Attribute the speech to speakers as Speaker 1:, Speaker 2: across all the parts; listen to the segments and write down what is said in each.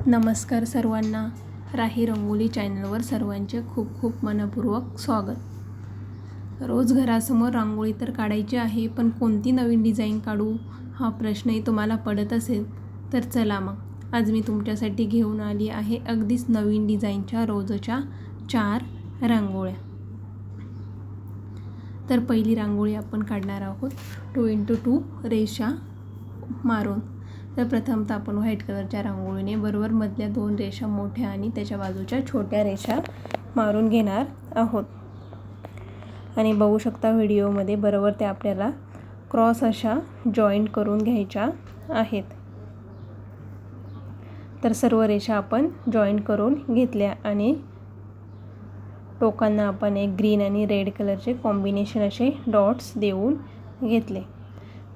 Speaker 1: नमस्कार सर्वांना. राही रंगोली चॅनलवर सर्वांचे खूप खूप मनपूर्वक स्वागत. रोज घरासमोर रांगोळी तर काढायची आहे, पण कोणती नवीन डिझाईन काढू हा प्रश्नही तुम्हाला पडत असेल. तर चला मग आज मी तुमच्यासाठी घेऊन आली आहे अगदीच नवीन डिझाईनच्या रोजच्या 4 रांगोळ्या. तर पहिली रांगोळी आपण काढणार आहोत 2x2 रेषा मारून. तर प्रथमतः आपण व्हाईट कलरच्या रांगोळीने बरोबर मधल्या 2 रेषा मोठ्या आणि त्याच्या बाजूच्या छोट्या रेषा मारून घेणार आहोत. आणि बघू शकता व्हिडिओमध्ये बरोबर ते आपल्याला क्रॉस अशा जॉईंट करून घ्यायच्या आहेत. तर सर्व रेषा आपण जॉईंट करून घेतल्या आणि टोकांना आपण एक ग्रीन आणि रेड कलरचे कॉम्बिनेशन असे डॉट्स देऊन घेतले.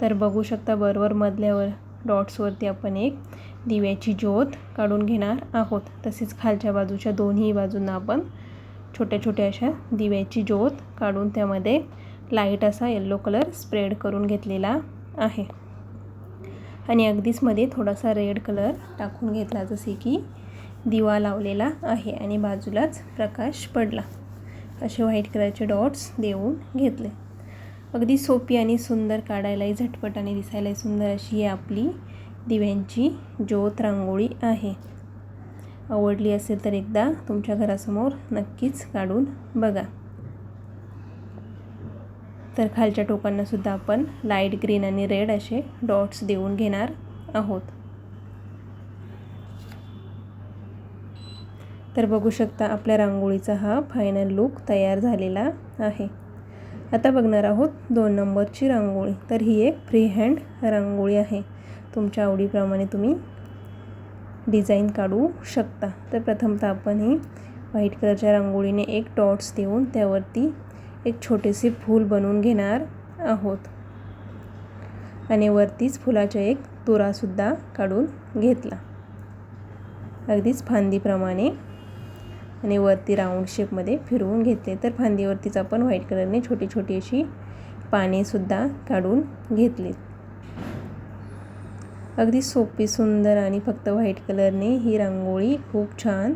Speaker 1: तर बघू शकता बरोबर मधल्यावर डॉट्सवरती आपण एक दिव्याची ज्योत काढून घेणार आहोत. तसेच खालच्या बाजूच्या दोन्ही बाजूंना आपण छोट्या छोट्या अशा दिव्याची ज्योत काढून त्यामध्ये लाईट असा येलो कलर स्प्रेड करून घेतलेला आहे. आणि अगदीच मध्ये थोडासा रेड कलर टाकून घेतला, जसे की दिवा लावलेला आहे आणि बाजूलाच प्रकाश पडला. असे व्हाईट कलरचे डॉट्स देऊन घेतले. अगदी सोपी आणि सुंदर, काढायलाही झटपट आणि दिसायलाही सुंदर अशी ही आपली दिव्यांची ज्योत रांगोळी आहे. आवडली असेल तर एकदा तुमच्या घरासमोर नक्कीच काढून बघा. तर खालच्या टोकांना सुद्धा आपण लाईट ग्रीन आणि रेड असे डॉट्स देऊन घेणार आहोत. तर बघू शकता आपल्या रांगोळीचा हा फायनल लुक तयार झालेला आहे. आता बघणार आहोत 2 नंबरची रांगोळी. तर ही एक फ्री हँड रांगोळी आहे. तुमच्या आवडीप्रमाणे तुम्ही डिझाईन काढू शकता. तर प्रथमतः आपण ही व्हाईट कलरच्या रांगोळीने एक डॉट्स देऊन त्यावरती एक छोटेसे फूल बनवून घेणार आहोत. आणि वरतीच फुलाचा एक तुरासुद्धा काढून घेतला अगदीच फांदीप्रमाणे आणि वरती राऊंड शेपमध्ये फिरवून घेतले. तर फांदीवरतीच आपण व्हाईट कलरने छोटी छोटी अशी पानेसुद्धा काढून घेतली. अगदी सोपी, सुंदर आणि फक्त व्हाईट कलरने ही रांगोळी खूप छान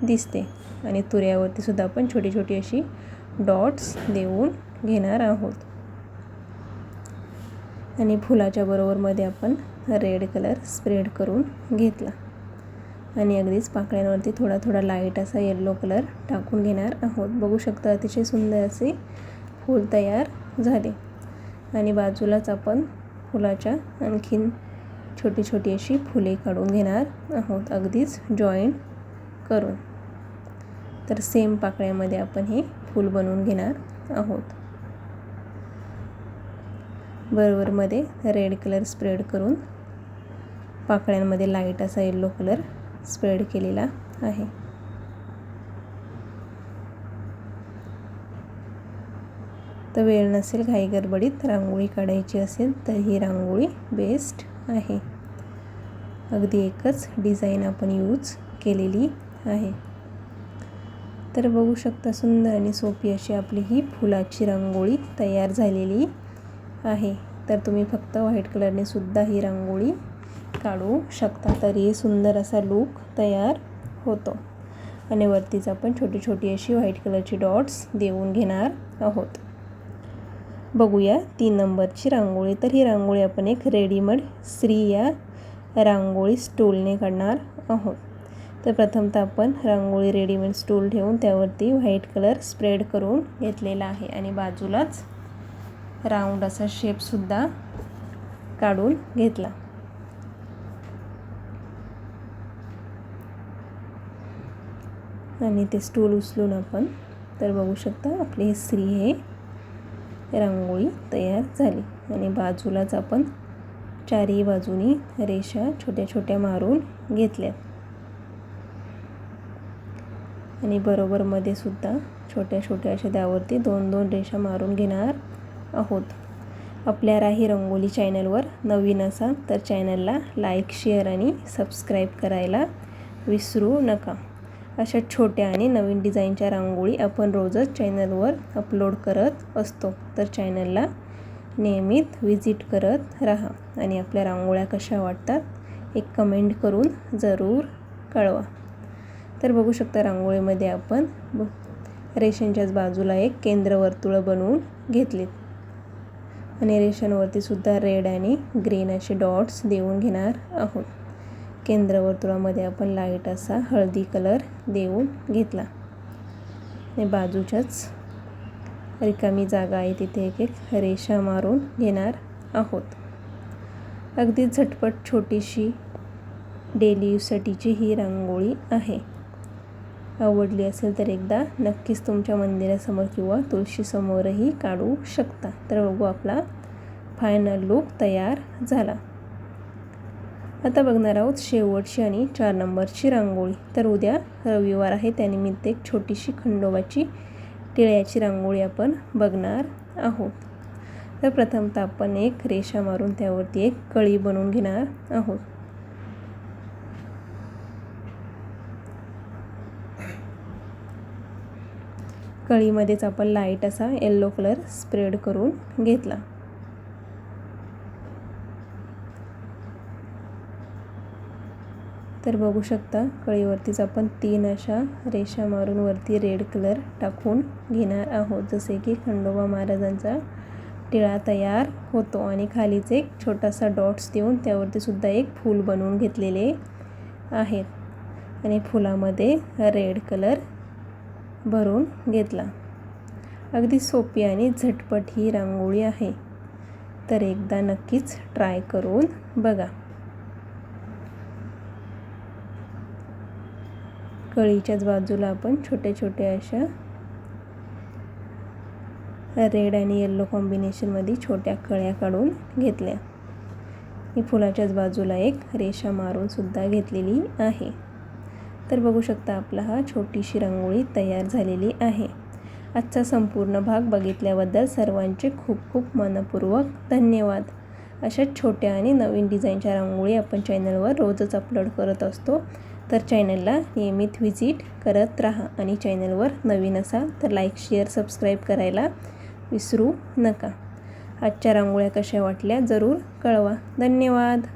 Speaker 1: दिसते. आणि तुऱ्यावरती सुद्धा आपण छोटी छोटी अशी डॉट्स देऊन घेणार आहोत. आणि फुलाच्या बरोबरमध्ये आपण रेड कलर स्प्रेड करून घेतला. आणि अगदीच पाकळ्यांवरती थोडा थोडा लाईट असा येलो कलर टाकून घेणार आहोत. बघू शकता अतिशय सुंदर असे फूल तयार झाले. आणि बाजूलाच आपण फुलाच्या आणखीन छोटी छोटी अशी फुले काढून घेणार आहोत, अगदीच जॉईंट करून. तर सेम पाकळ्यामध्ये आपण हे फूल बनवून घेणार आहोत. बरोबर मध्ये रेड कलर स्प्रेड करून पाकळ्यांमध्ये लाईट असा येलो कलर स्प्रेड केलेला आहे. तर वेळ नसेल, घाई गडबडीत रांगोळी काढायची असेल तर ही रांगोळी बेस्ट आहे. अगदी एकच डिझाईन आपण यूज केलेली आहे. तर बघू शकता सुंदर आणि सोपी अशी आपली ही फुलाची रांगोळी तयार झालेली आहे. तर तुम्ही फक्त व्हाईट कलरने सुद्धा ही रांगोळी काढू शकता, तरी सुंदर असा लूक तयार होतो. आणि वरतीच आपण छोटी छोटी अशी व्हाईट कलरची डॉट्स देऊन घेणार आहोत. बघूया 3 नंबरची रांगोळी. तर ही रांगोळी आपण एक रेडीमेड श्री या रांगोळी स्टूलने काढणार आहोत. तर प्रथमतः आपण रांगोळी रेडीमेड स्टूल ठेवून त्यावरती व्हाईट कलर स्प्रेड करून घेतलेला आहे. आणि बाजूलाच राऊंड असा शेपसुद्धा काढून घेतला. आणि ते स्टूल उचलून आपण तर बघू शकता आपली ही श्री हे रांगोळी तयार झाली. आणि बाजूलाच आपण चारही बाजूनी रेषा छोट्या छोट्या मारून घेतल्या. आणि बरोबर मध्ये सुद्धा छोट्या छोट्या अशा त्यावरती 2-2 रेषा मारून घेणार आहोत. आपल्या राही रंगोली चॅनलवर नवीन असाल तर चॅनलला लाईक, शेअर आणि सबस्क्राईब करायला विसरू नका. अशा छोट्या आणि नवीन डिझाईनच्या रांगोळी आपण रोजच चॅनलवर अपलोड करत असतो. तर चॅनलला नियमित विजिट करत राहा. आणि आपल्या रांगोळ्या कशा वाटतात एक कमेंट करून जरूर कळवा. तर बघू शकता रांगोळीमध्ये आपण रेषांच्याच बाजूला एक केंद्रवर्तुळ बनवून घेतले आणि रेषांवरती सुद्धा रेड आणि ग्रीन असे डॉट्स देऊन घेणार आहोत. केंद्रवर्तुळामध्ये आपण लाईट असा हळदी कलर देऊन घेतला आणि बाजूच्याच रिकामी जागा आहे तिथे एक एक रेषा मारून घेणार आहोत. अगदी झटपट छोटीशी डेली यूजसाठीची ही रांगोळी आहे. आवडली असेल तर एकदा नक्कीच तुमच्या मंदिरासमोर किंवा तुळशीसमोरही काढू शकता. तर बघू आपला फायनल लुक तयार झाला. आता बघणार आहोत शेवटची आणि 4 नंबरची रांगोळी. तर उद्या रविवार आहे, त्यानिमित्त एक छोटीशी खंडोबाची टिळ्याची रांगोळी आपण बघणार आहोत. तर प्रथमतः आपण एक रेषा मारून त्यावरती एक कळी बनवून घेणार आहोत. कळीमध्येच आपण लाईट असा येलो कलर स्प्रेड करून घेतला. तर बघू शकता कळीवरतीच आपण 3 अशा रेषा मारून वरती रेड कलर टाकून घेणार आहोत, जसे की खंडोबा महाराजांचा टिळा तयार होतो. आणि खालीच एक छोटासा डॉट्स देऊन त्यावरती सुद्धा एक फूल बनवून घेतलेले आहेत आणि फुलामध्ये रेड कलर भरून घेतला. अगदी सोपी आणि झटपट ही रांगोळी आहे. तर एकदा नक्कीच ट्राय करून बघा. कळीच्याच बाजूला आपण छोट्या छोट्या अशा रेड आणि येलो कॉम्बिनेशनमध्ये छोट्या कळ्या काढून घेतल्या. ही फुलाच्याच बाजूला एक रेषा मारून सुद्धा घेतलेली आहे. तर बघू शकता आपला हा छोटीशी रांगोळी तयार झालेली आहे. आजचा संपूर्ण भाग बघितल्याबद्दल सर्वांचे खूप खूप मनपूर्वक धन्यवाद. अशा छोट्या आणि नवीन डिझाईनच्या रांगोळी आपण चॅनलवर रोजच अपलोड करत असतो. तर चॅनलला नियमित व्हिजिट करत राहा आणि चॅनलवर नवीन असाल तर लाईक, शेअर, सबस्क्राईब करायला विसरू नका. आजच्या रांगोळ्या कशा वाटल्या जरूर कळवा. धन्यवाद.